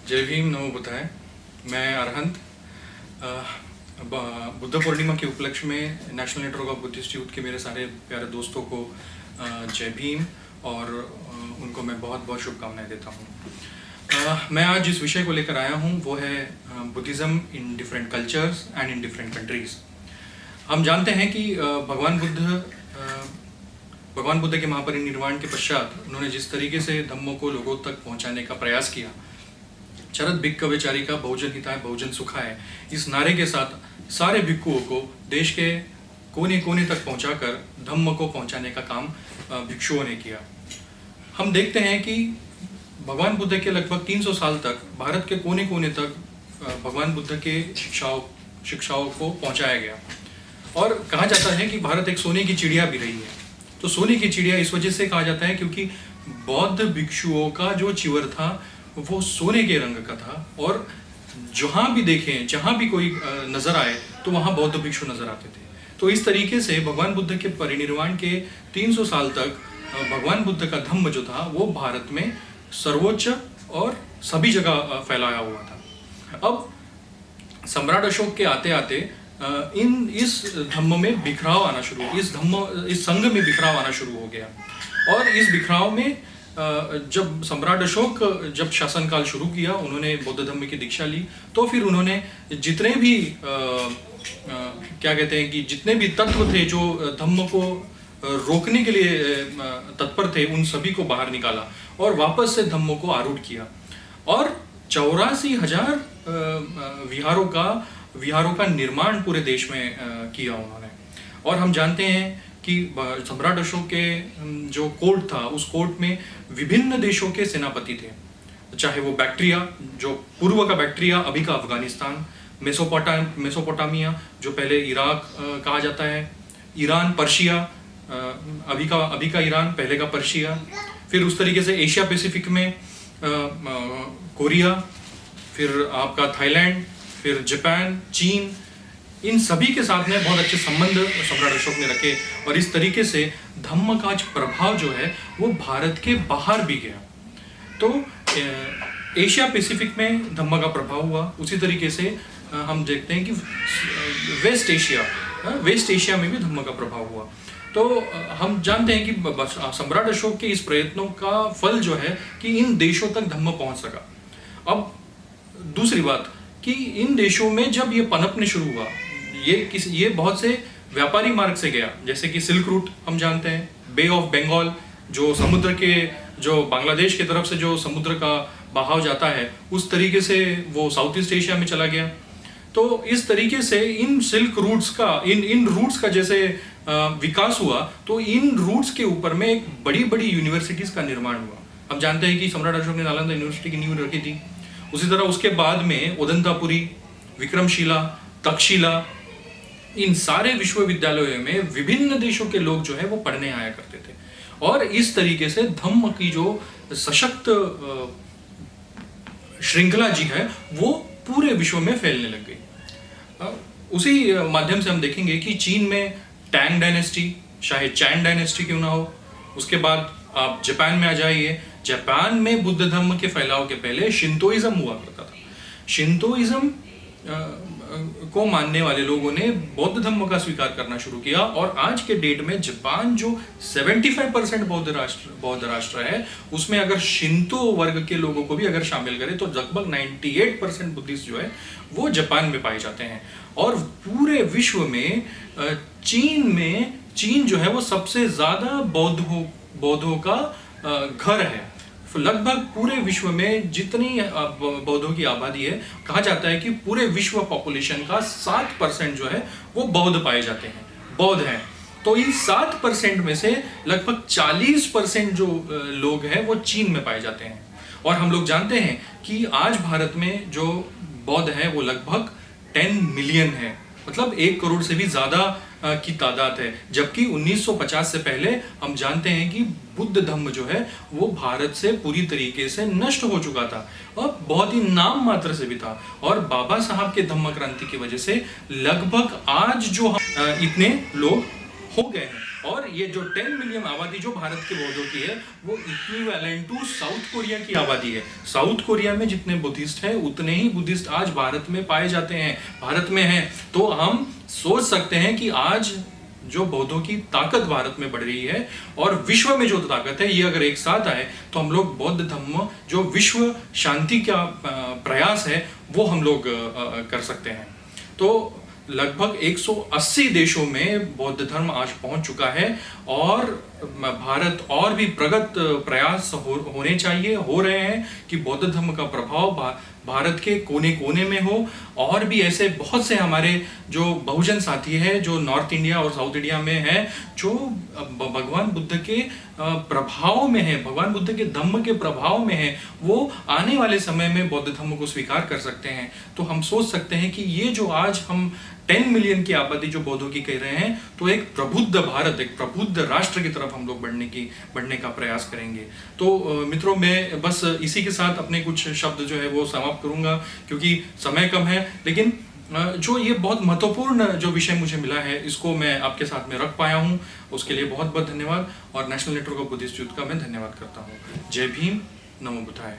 जय भीम, नमो बुद्धाय। मैं अरहंत। बुद्ध पूर्णिमा के उपलक्ष्य में national network of Buddhist youth के मेरे सारे प्यारे दोस्तों को जय भीम और उनको मैं बहुत बहुत शुभकामनाएं देता हूँ। मैं आज जिस विषय को लेकर आया हूँ वो है Buddhism in different cultures and in different countries. हम जानते हैं कि भगवान बुद्ध के महापरिनिर्वाण के पश्चात उन्होंने जिस तरीके से धम्मों को लोगों तक पहुंचाने का प्रयास किया, चरत भिक्खवे विचारिका बहुजन हिताय बहुजन सुखाय, इस नारे के साथ सारे भिक्षुओं को देश के कोने कोने तक पहुंचाकर धम्म को पहुंचाने का काम भिक्षुओं ने किया। हम देखते हैं कि भगवान बुद्ध के लगभग 300 साल तक भारत के कोने कोने तक भगवान बुद्ध के शिक्षाओं को पहुंचाया गया और कहा जाता है कि भारत एक सोने की चिड़िया भी रही है। तो सोने की चिड़िया इस वजह से कहा जाता है क्योंकि बौद्ध भिक्षुओं का जो चिवर था वो सोने के रंग का था और जहाँ भी देखें, जहाँ भी कोई नजर आए तो वहाँ बौद्ध भिक्षु नजर आते थे। तो इस तरीके से भगवान बुद्ध के परिनिर्वाण के 300 साल तक भगवान बुद्ध का धम्म जो था वो भारत में सर्वोच्च और सभी जगह फैलाया हुआ था। अब सम्राट अशोक के आते आते इस धम्म में बिखराव आना शुरू, इस संघ में बिखराव आना शुरू हो गया और इस बिखराव में जब सम्राट अशोक जब शासनकाल शुरू किया, उन्होंने बौद्ध धम्म की दीक्षा ली, तो फिर उन्होंने जितने भी क्या कहते हैं कि जितने भी तत्व थे जो धम्म को रोकने के लिए तत्पर थे, उन सभी को बाहर निकाला और वापस से धम्म को आरूढ़ किया और 84,000 विहारों का निर्माण पूरे देश में किया उन्होंने। और हम जानते हैं कि सम्राट अशोक के जो कोर्ट था, उस कोर्ट में विभिन्न देशों के सेनापति थे, चाहे वो बैक्ट्रिया, जो पूर्व का बैक्ट्रिया अभी का अफगानिस्तान, मेसोपोटामिया जो पहले इराक कहा जाता है, ईरान, पर्शिया, अभी का ईरान, पहले का पर्शिया, फिर उस तरीके से एशिया पैसिफिक में कोरिया, फिर आपका थाईलैंड, फिर जापान, चीन, इन सभी के साथ में बहुत अच्छे संबंध सम्राट अशोक ने रखे और इस तरीके से धम्म का प्रभाव जो है वो भारत के बाहर भी गया। तो एशिया पैसिफिक में धम्म का प्रभाव हुआ। उसी तरीके से हम देखते हैं कि वेस्ट एशिया में भी धम्म का प्रभाव हुआ। तो हम जानते हैं कि सम्राट अशोक के इस प्रयत्नों का फल जो है कि इन देशों तक धम्म पहुंच सका। अब दूसरी बात कि इन देशों में जब ये पनपने शुरू हुआ, ये बहुत से व्यापारी मार्ग से गया, जैसे कि सिल्क रूट हम जानते हैं, बे ऑफ बंगाल, जो समुद्र के, जो बांग्लादेश की तरफ से जो समुद्र का बहाव जाता है, उस तरीके से वो साउथ ईस्ट एशिया में चला गया। तो इस तरीके से इन सिल्क रूट्स का, इन रूट्स का जैसे विकास हुआ, तो इन रूट्स के ऊपर में एक बड़ी बड़ी यूनिवर्सिटीज का निर्माण हुआ। हम जानते हैं कि सम्राट अशोक ने नालंदा यूनिवर्सिटी की नींव रखी थी। उसी तरह उसके बाद में उदंतापुरी, विक्रमशिला, तक्षशिला, इन सारे विश्वविद्यालयों में विभिन्न देशों के लोग जो है वो पढ़ने आया करते थे और इस तरीके से धम्म की जो सशक्त श्रृंखला जी है वो पूरे विश्व में फैलने लग गई। उसी माध्यम से हम देखेंगे कि चीन में टैंग डायनेस्टी, चाहे चैन डायनेस्टी क्यों ना हो, उसके बाद आप जापान में आ जाइए, जापान में बुद्ध धर्म के फैलाव के पहले शिंतोइज्म हुआ करता था। शिंतोइज्म को मानने वाले लोगों ने बौद्ध धर्म का स्वीकार करना शुरू किया और आज के डेट में जापान जो 75% बौद्ध राष्ट्र है, उसमें अगर शिंतो वर्ग के लोगों को भी अगर शामिल करें तो लगभग 98% बुद्धिस्ट जो है वो जापान में पाए जाते हैं। और पूरे विश्व में चीन जो है वो सबसे ज्यादा बौद्धों का घर है। लगभग पूरे विश्व में जितनी बौद्धों की आबादी है, कहा जाता है कि पूरे विश्व पॉपुलेशन का 7% जो है वो बौद्ध पाए जाते हैं, बौद्ध हैं। तो इन 7% में से लगभग 40% जो लोग हैं वो चीन में पाए जाते हैं। और हम लोग जानते हैं कि आज भारत में जो बौद्ध है वो लगभग 10 मिलियन है, मतलब 1 करोड़ से भी ज्यादा की तादाद है। जबकि 1950 से पहले हम जानते हैं कि बुद्ध धम्म जो है वो भारत से पूरी तरीके से नष्ट हो चुका था और बहुत ही नाम मात्र से भी था। और बाबा साहब के धम्म क्रांति की वजह से लगभग आज जो हम इतने लोग हो गए हैं। और ये जो 10 मिलियन आबादी जो भारत के बौद्धों की है वो इक्विवेलेंट टू साउथ कोरिया की आबादी है। साउथ कोरिया में जितने बुद्धिस्ट हैं उतने ही बुद्धिस्ट आज भारत में पाए जाते हैं, भारत में हैं। तो हम सोच सकते हैं कि आज जो बौद्धों की ताकत भारत में बढ़ रही है और विश्व में जो ताकत है ये अगर एक साथ आए तो हम लोग बौद्ध धम्म जो विश्व शांति का प्रयास है वो हम लोग कर सकते हैं। तो लगभग 180 देशों में बौद्ध धर्म आज पहुंच चुका है और भारत और भी प्रगत प्रयास होने चाहिए, हो रहे हैं कि बौद्ध धर्म का प्रभाव भारत के कोने कोने में हो। और भी ऐसे बहुत से हमारे जो बहुजन साथी हैं जो नॉर्थ इंडिया और साउथ इंडिया में हैं जो भगवान बुद्ध के प्रभाव में है, भगवान बुद्ध के धम्म के प्रभाव में है, वो आने वाले समय में बौद्ध धम्म को स्वीकार कर सकते हैं। तो हम सोच सकते हैं कि ये जो आज हम 10 मिलियन की आबादी जो बौद्धों की कह रहे हैं तो एक प्रबुद्ध भारत, एक प्रबुद्ध राष्ट्र की तरफ हम लोग बढ़ने का प्रयास करेंगे। तो मित्रों मैं बस इसी के साथ अपने कुछ शब्द जो है वो समाप्त करूंगा क्योंकि समय कम है, लेकिन जो ये बहुत महत्वपूर्ण जो विषय मुझे मिला है इसको मैं आपके साथ में रख पाया हूँ, उसके लिए बहुत बहुत धन्यवाद। और national network of Buddhist youth का मैं धन्यवाद करता हूँ। जय भीम, नमो बुद्धाय।